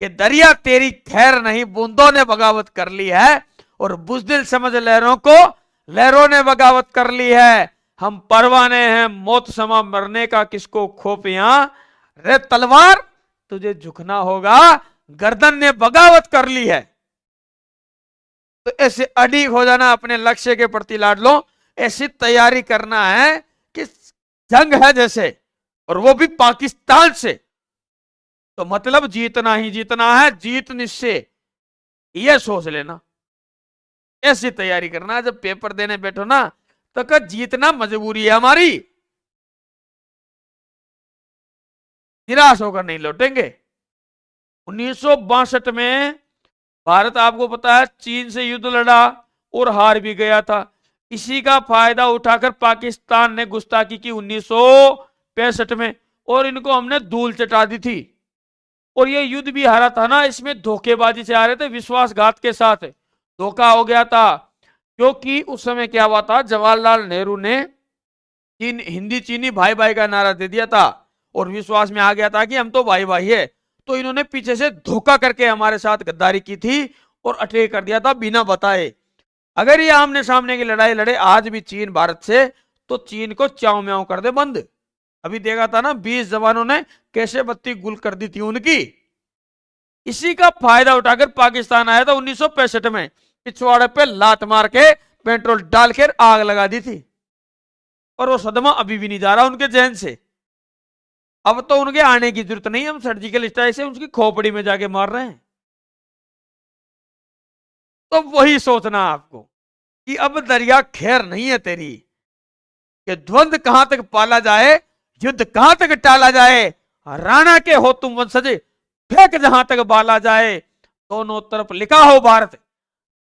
कि दरिया तेरी खैर नहीं, बूंदों ने बगावत कर ली है, और बुज़दिल समझ लहरों को, लहरों ने बगावत कर ली है। हम परवाने हैं मौत समा मरने का, किसको खोप यहां रे तलवार, तुझे झुकना होगा, गर्दन ने बगावत कर ली है। तो ऐसे अड़ीग हो जाना अपने लक्ष्य के प्रति लाडलो, ऐसी तैयारी करना है कि जंग है जैसे, और वो भी पाकिस्तान से, तो मतलब जीतना ही जीतना है, जीत निश्चय, ये सोच लेना। ऐसी तैयारी करना, जब पेपर देने बैठो ना तो कब जीतना मजबूरी है हमारी, निराश होकर नहीं लौटेंगे। 1962 में भारत, आपको पता है, चीन से युद्ध लड़ा और हार भी गया था। इसी का फायदा उठाकर पाकिस्तान ने गुस्ताखी की 1965 में, और इनको हमने धूल चटा दी थी। और ये युद्ध भी हारा था ना, इसमें धोखेबाजी से आ रहे थे, विश्वासघात के साथ धोखा हो गया था। क्योंकि उस समय क्या हुआ था, जवाहरलाल नेहरू ने हिंदी चीनी भाई भाई का नारा दे दिया था, और विश्वास में आ गया था कि हम तो भाई भाई है। तो इन्होंने पीछे से धोखा करके हमारे साथ गद्दारी की थी और अटैक कर दिया था बिना बताए। अगर ये आमने सामने की लड़ाई लड़े आज भी चीन भारत से, तो चीन को च्याऊ म्याऊ कर दे बंद। अभी देखा था ना 20 जवानों ने कैसे बत्ती गुल कर दी थी उनकी। इसी का फायदा उठाकर पाकिस्तान आया था 1965 में, पिछवाड़े पे लात मार के पेट्रोल डालकर आग लगा दी थी। और वो सदमा अभी भी नहीं जा रहा उनके जहन से। अब तो उनके आने की जरूरत नहीं, हम सर्जिकल स्ट्राइक से उसकी खोपड़ी में जाके मार रहे हैं। तो वही सोचना आपको कि अब दरिया खैर नहीं है तेरी, कि द्वंद कहां तक पाला जाए, युद्ध कहां तक टाला जाए, राणा के हो तुम वंशज, फेंक जहां तक बाला जाए, दोनों तरफ लिखा हो भारत,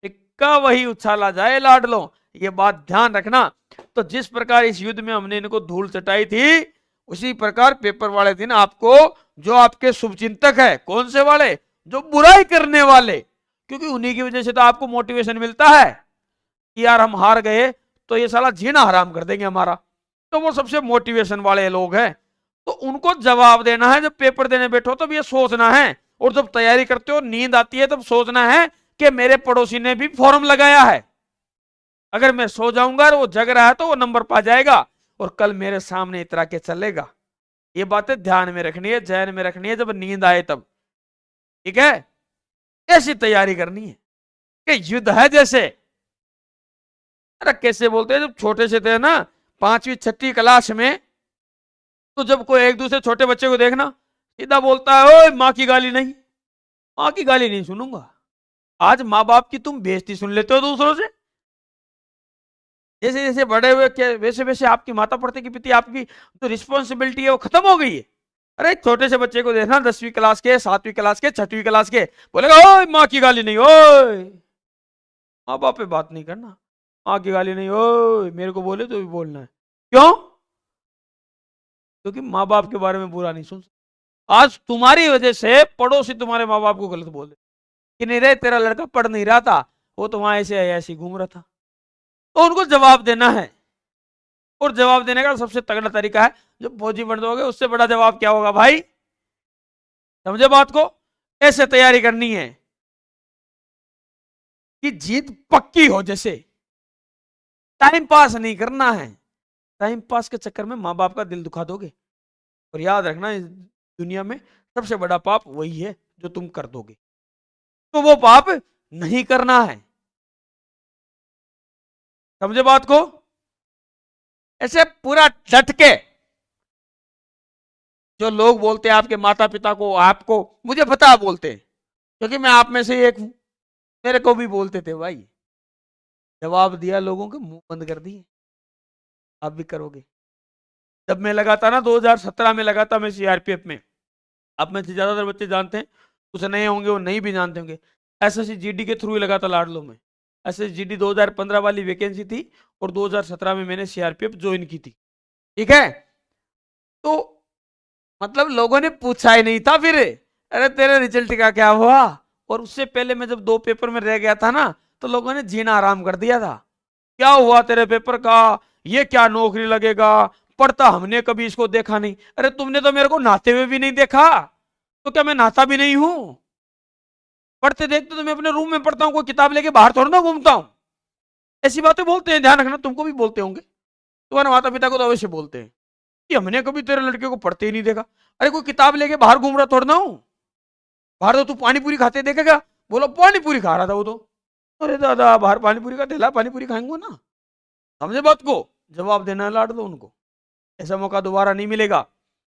इक्का वही उछाला जाए लाडलो। ये बात ध्यान रखना। तो जिस प्रकार इस युद्ध में हमने इनको धूल चटाई थी, उसी प्रकार पेपर वाले दिन आपको, जो आपके शुभचिंतक है, कौन से वाले, जो बुराई करने वाले, क्योंकि उन्हीं की वजह से तो आपको मोटिवेशन मिलता है कि यार हम हार गए तो ये साला जीना हराम कर देंगे हमारा, तो वो सबसे मोटिवेशन वाले लोग हैं। तो उनको जवाब देना है, जब पेपर देने बैठो तब ये सोचना है, और जब तैयारी करते हो नींद आती है तब सोचना है कि मेरे पड़ोसी ने भी फॉर्म लगाया है, अगर मैं सो जाऊंगा और वो जग रहा है तो वो नंबर पा जाएगा, और कल मेरे सामने इतरा के चलेगा। ये बातें ध्यान में रखनी है, जहन में रखनी है, जब नींद आए तब। ठीक है, ऐसी तैयारी करनी है कि युद्ध है जैसे। अरे कैसे बोलते हैं, जब छोटे से थे ना 5वीं 6वीं क्लास में, तो जब कोई एक दूसरे छोटे बच्चे को देखना सीधा बोलता है, ओए माँ की गाली नहीं, माँ की गाली नहीं सुनूंगा। आज माँ बाप की तुम बेइज्जती सुन लेते हो दूसरों से। जैसे जैसे बड़े हुए क्या, वैसे वैसे आपकी माता पिता के प्रति आपकी जो रिस्पॉन्सिबिलिटी है वो खत्म हो गई है। अरे छोटे से बच्चे को देखना 10वीं क्लास के, 7वीं क्लास के, 6वीं क्लास के, बोलेगा ओए माँ की गाली नहीं, ओए माँ बाप पे बात नहीं करना, माँ की गाली नहीं, ओए मेरे को बोले तो भी बोलना है। क्यों? क्योंकि माँ बाप के बारे में बुरा नहीं सुन। आज तुम्हारी वजह से पड़ोसी तुम्हारे माँ बाप को गलत बोल दे कि नहीं रे तेरा लड़का पढ़ नहीं रहा था, वो तो वहां ऐसे ऐसे घूम रहा था। तो उनको जवाब देना है, और जवाब देने का सबसे तगड़ा तरीका है, जब फौजी बन दोगे उससे बड़ा जवाब क्या होगा भाई, समझे बात को। ऐसे तैयारी करनी है कि जीत पक्की हो, जैसे टाइम पास नहीं करना है। टाइम पास के चक्कर में माँ बाप का दिल दुखा दोगे, और याद रखना इस दुनिया में सबसे बड़ा पाप वही है जो तुम कर दोगे, तो वो पाप नहीं करना है, समझे बात को। ऐसे पूरा डट के, जो लोग बोलते हैं आपके माता पिता को, आपको, मुझे पता है बोलते हैं, क्योंकि मैं आप में से एक हूं, मेरे को भी बोलते थे भाई। जवाब दिया, लोगों के मुंह बंद कर दिए। आप भी करोगे। जब मैं लगा था ना 2017 में लगा था मैं सीआरपीएफ में, आप में से ज्यादातर बच्चे जानते हैं, कुछ नए होंगे वो नहीं भी जानते होंगे। एसएससी जीडी के थ्रू ही लगा था लाडलो में। एसएससी जीडी 2015 वाली वैकेंसी थी, और 2017 में मैंने सीआरपीएफ ज्वाइन की थी। ठीक है, तो मतलब लोगों ने पूछा ही नहीं था फिर, अरे तेरे रिजल्ट का क्या हुआ। और उससे पहले मैं जब 2 पेपर में रह गया था ना, तो लोगों ने जीना आराम कर दिया था, क्या हुआ तेरे पेपर का, ये क्या नौकरी लगेगा, पढ़ता हमने कभी इसको देखा नहीं। अरे तुमने तो मेरे को नहाते हुए भी नहीं देखा, तो क्या मैं नहाता भी नहीं हूं? पढ़ते देखते तो मैं अपने रूम में पढ़ता हूँ, कोई किताब लेके बाहर थोड़ा ना घूमता हूँ। ऐसी बातें बोलते हैं, ध्यान रखना, तुमको भी बोलते होंगे, तुम्हारे माता पिता को तो अवश्य बोलते हैं कि हमने कभी तेरे लड़के को पढ़ते ही नहीं देखा। अरे कोई किताब लेके बाहर घूम रहा थोड़ा ना हूँ, बाहर तो तू पानी पूरी खाते देखेगा। बोलो पानी पूरी खा रहा था वो तो। अरे दादा बाहर पानी पूरी का ठेला, पानी पूरी खाएंगे ना। समझे बात को, जवाब देना है, लाड दो उनको, ऐसा मौका दोबारा नहीं मिलेगा।